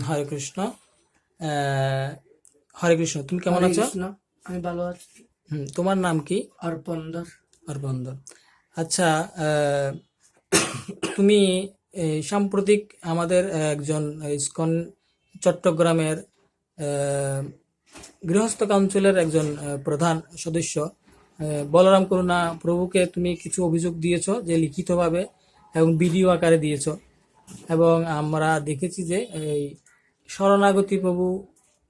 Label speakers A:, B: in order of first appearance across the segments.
A: হরে কৃষ্ণ। আহ, হরে কৃষ্ণ, তুমি কেমন আছো?
B: কৃষ্ণ, আমি ভালো আছি।
A: তোমার নাম কি?
B: অর্পণদার।
A: অরবিন্দ। আচ্ছা, আহ, তুমি সাম্প্রতিক আমাদের একজন ইসকন চট্টগ্রামের আহ, গৃহস্থ কাউন্সিলের একজন প্রধান সদস্য বলরাম করুণা প্রভুকে তুমি কিছু অভিযোগ দিয়েছো, যে লিখিতভাবে এবং ভিডিও আকারে দিয়েছো। এবং আমরা দেখেছি যে এই শরণাগতি প্রভু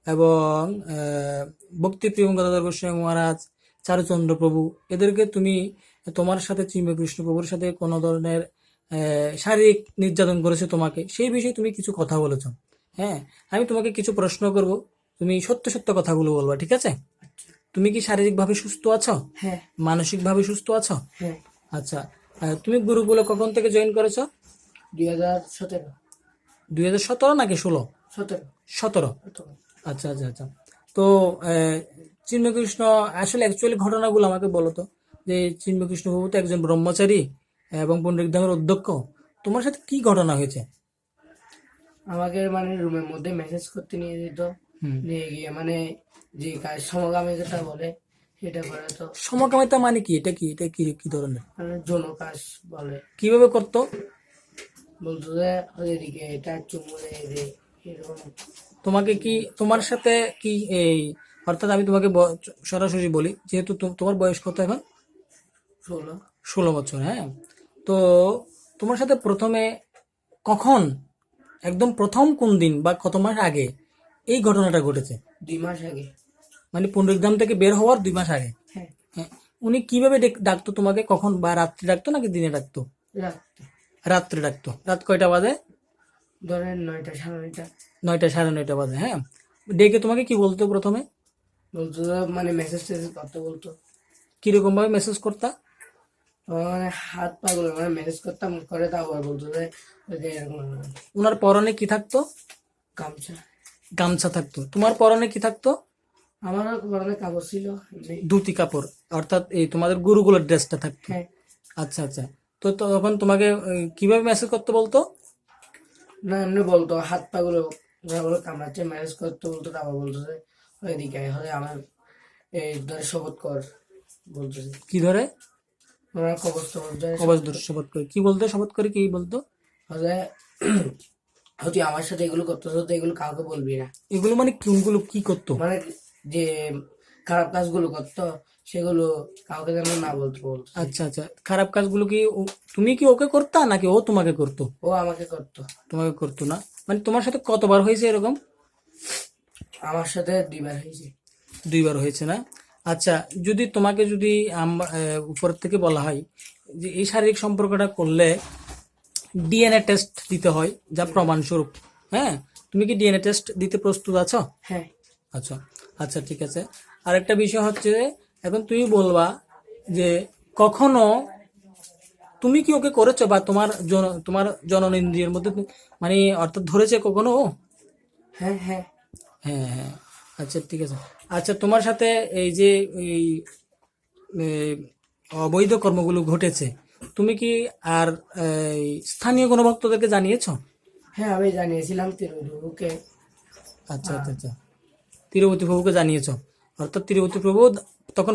A: এবং ভক্তিপ্রিয় গদাধর গোস্বামী মহারাজ, চারুচন্দ্র প্রভু, এদেরকে তুমি তোমার সাথে চিন্ময়কৃষ্ণ প্রভুর সাথে কোনো ধরনের শারীরিক নির্যাতন করেছে তোমাকে, সেই বিষয়ে তুমি কিছু কথা বলেছো। হ্যাঁ, আমি তোমাকে কিছু প্রশ্ন করব, তুমি সত্য সত্য কথাগুলো বলবা, ঠিক আছে? তুমি কি শারীরিকভাবে সুস্থ আছো?
B: হ্যাঁ।
A: মানসিকভাবে সুস্থ আছো?
B: হ্যাঁ।
A: আচ্ছা, তুমি গুরুকুলে কখন থেকে জয়েন করেছো?
B: 2017।
A: 2017 নাকি 16?
B: 17।
A: 17। আচ্ছা আচ্ছা আচ্ছা। তো চিন্ময়কৃষ্ণ আসলে অ্যাকচুয়ালি ঘটনাগুলো আমাকে বলো তো, যে চিন্ময়কৃষ্ণ বাবু তো একজন ব্রহ্মচারী এবং পণ্ডিত ধামের অধ্যক্ষ, তোমার সাথে কি ঘটনা হয়েছে?
B: আমাকে মানে রুমের মধ্যে মেসেজ করতে নিয়ে যেত, নিয়ে গিয়ে মানে যে কাজ সমকামিতা বলে সেটা করে। তো
A: সমকামিতা মানে কি? এটা কি কি ধরনের?
B: মানে যৌন কাজ বলে।
A: কিভাবে করতো?
B: বলতো যে এদিকে এটা চুমু দে এরকম।
A: তোমাকে কি, তোমার সাথে কি এই, অর্থাৎ আমি তোমাকে সরাসরি বলি, যেহেতু তোমার বয়স কত এখন?
B: 16।
A: 16 বছর, হ্যাঁ। তো তোমার সাথে প্রথমে কখন, একদম প্রথম কোন দিন বা কত মাস আগে এই ঘটনাটা ঘটেছে?
B: 2 মাস আগে।
A: মানে পুনরুদ্ধাম থেকে বের হওয়ার 2 মাস আগে?
B: হ্যাঁ।
A: হ্যাঁ। উনি কিভাবে ডাকতো তোমাকে? কখন, বা রাত্রে ডাকতো নাকি দিনে ডাকতো?
B: রাত্রে।
A: রাত্রে ডাকতো। রাত কয়টা বাজে?
B: ধরেন 9টা, 9:30।
A: 9টা, 9:30 বাজে, হ্যাঁ। ডেকে তোমাকে কি বলতো প্রথমে?
B: বলতো যে মানে মেসেজ টেসেজ করতে বলতো।
A: কিরকম ভাবে মেসেজ করতা?
B: মানে হাত পা গুলো মানে মেসেজ করতাম, করে তারপর বলতো যে ওই যে এরকম
A: ওনার পরনে কি থাকতো?
B: গামছা।
A: গামছা থাকতো। তোমার পরনে কি থাকতো?
B: আমারও পরনে কাপড় ছিল এমনি।
A: ধুতি কাপড়, অর্থাৎ এই তোমাদের গুরুগুলোর ড্রেসটা থাকতো।
B: হ্যাঁ।
A: আচ্ছা আচ্ছা। তো তখন তোমাকে কিভাবে মেসেজ করতে বলতো?
B: না এমনি বলতো হাত পা গুলো কামড়াচ্ছে, ম্যারেজ করতে বলতো। তারপর বলতো যে ওইদিকে হলে আমার এই ধরে শপথ কর বলতো যে
A: কি ধরে?
B: আমার কবচ টবচ ধরে
A: কবচ ধরে শপথ করে কি বলতো? শপথ করে কি বলতো?
B: হলে তুই আমার সাথে এগুলো করতেছ তো এগুলো কাউকে বলবি না।
A: এগুলো মানে কোনগুলো কি করতো?
B: মানে যে খারাপ কাজগুলো করতো সেগুলো কাউকে যেন না বলতে বলতো।
A: আচ্ছা আচ্ছা। খারাপ কাজগুলো কি তুমি কি ওকে করতা নাকি ও তোমাকে করতো?
B: ও আমাকে করতো।
A: তোমাকে করতো না? মানে তোমার সাথে কতবার হয়েছে এরকম?
B: আমার সাথে 2বার হয়েছে।
A: 2বার হয়েছে না? আচ্ছা, যদি তোমাকে যদি উপর থেকে বলা হয় যে এই শারীরিক সম্পর্কটা করলে ডিএনএ টেস্ট দিতে হয় যা প্রমাণস্বরূপ, হ্যাঁ, তুমি কি ডিএনএ টেস্ট দিতে প্রস্তুত আছো?
B: হ্যাঁ।
A: আচ্ছা আচ্ছা, ঠিক আছে। আরেকটা বিষয় হচ্ছে, এখন তুমি বলবা যে কখনো তুমি কি ওকে করেছো, বা তোমার জননেন্দ্রিয়ের মধ্যে মানে অর্থাৎ ধরেছে কখনো ও?
B: হ্যাঁ। হ্যাঁ।
A: হ্যাঁ হ্যাঁ। আচ্ছা ঠিক আছে। আচ্ছা, তোমার সাথে এই যে এই এই অবৈধ কর্মগুলো ঘটেছে, তুমি কি আর এই স্থানীয় কোনো ভক্তদেরকে জানিয়েছো?
B: হ্যাঁ আমি জানিয়েছিলাম তিরুকে।
A: আচ্ছা আচ্ছা আচ্ছা। তিরুপতি প্রভুকে জানিয়েছো, অর্থাৎ তিরুপতি প্রভু তখন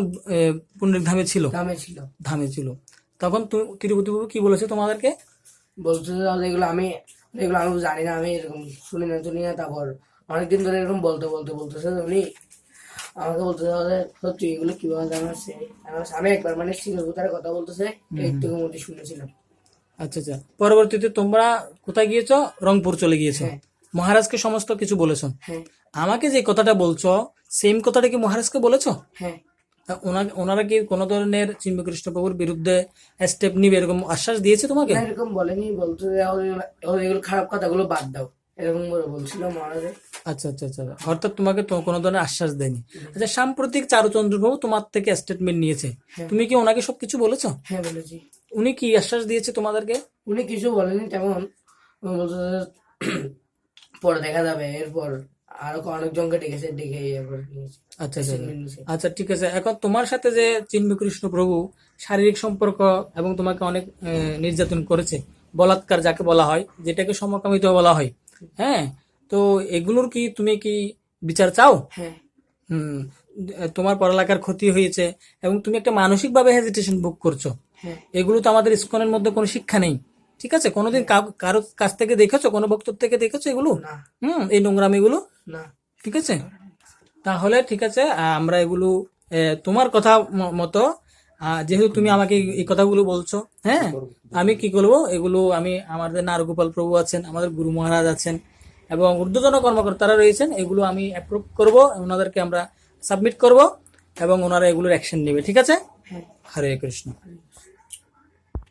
A: পুণ্যের ধামে ছিল?
B: গ্রামে ছিল।
A: ধামে ছিল। তখন তিরুপতি প্রভু কি বলেছে তোমাদেরকে?
B: বলতো যে এগুলো আমি জানি না, আমি এরকম শুনি না। তারপর অনেকদিন ধরে এরকম বলতেছে উনি আমাকে বলতে সত্যি এগুলো কিভাবে জানাচ্ছে। আমি একবার মানে সিংহভূতার কথা বলতেছে একটু মধ্যে শুনেছিলাম।
A: আচ্ছা আচ্ছা। পরবর্তীতে তোমরা কোথায় গিয়েছো? রংপুর চলে গিয়েছো।
B: হ্যাঁ।
A: মহারাজকে সমস্ত কিছু বলেছো?
B: হ্যাঁ।
A: আমাকে যে কথাটা বলছো সেম কথাটা কি মহারাজকে বলেছো?
B: হ্যাঁ।
A: ওনারা কি কোনো ধরনের চিন্ময়কৃষ্ণ প্রভুর বিরুদ্ধে স্টেপ নিবে এরকম আশ্বাস দিয়েছে তোমাকে?
B: না এরকম বলেনি, বলতো যে এগুলো খারাপ কথাগুলো বাদ দাও এরকম করে বলছিল মহারাজে।
A: আচ্ছা আচ্ছা আচ্ছা। অর্থাৎ তোমাকে তো কোনো ধরনের আশ্বাস দেয়নি। আচ্ছা, সাম্প্রতিক চারুচন্দ্র প্রভু তোমার থেকে স্টেটমেন্ট নিয়েছে, তুমি কি ওনাকে সবকিছু বলেছো?
B: হ্যাঁ বলেছি।
A: উনি কি আশ্বাস দিয়েছে তোমাদেরকে?
B: উনি কিছু বলেনি তেমন। উনি বলতো যে পরে দেখা যাবে, এরপর আরো অনেকজনকে ডেকে এরপর নিয়েছে।
A: আচ্ছা আচ্ছা আচ্ছা, ঠিক আছে। এখন তোমার সাথে যে চিন্ময়কৃষ্ণ প্রভু শারীরিক সম্পর্ক এবং তোমাকে অনেক নির্যাতন করেছে, বলাৎকার যাকে বলা হয়, যেটাকে সমকামিতা বলা হয়, হ্যাঁ, তো এগুলোর কি তুমি কি বিচার চাও?
B: হ্যাঁ
A: হুম। তোমার পড়ালেখার ক্ষতি হয়েছে এবং তুমি একটা মানসিকভাবে হেজিটেশন ভোগ করছো,
B: হ্যাঁ
A: এগুলো তো আমাদের ইসকনের মধ্যে কোনো শিক্ষা নেই। ঠিক আছে, কোনোদিন কারো কাছ থেকে দেখেছো, কোনো বক্তব্য থেকে দেখেছো এগুলো?
B: না
A: এই নোংরামিগুলো?
B: না
A: ঠিক আছে, তাহলে ঠিক আছে, আমরা এগুলো তোমার কথা মতো, যেহেতু তুমি আমাকে এই কথাগুলো বলছো, হ্যাঁ, আমি কি করবো এগুলো, আমি আমাদের নারগোপাল প্রভু আছেন, আমাদের গুরু মহারাজ আছেন এবং ঊর্ধ্বতন কর্মকর্তারা রয়েছেন, এগুলো আমি অ্যাপ্রুভ করব, ওনাদেরকে আমরা সাবমিট করব এবং ওনারা এগুলোর অ্যাকশন নেবে। ঠিক আছে,
B: হ্যাঁ
A: হরে কৃষ্ণ।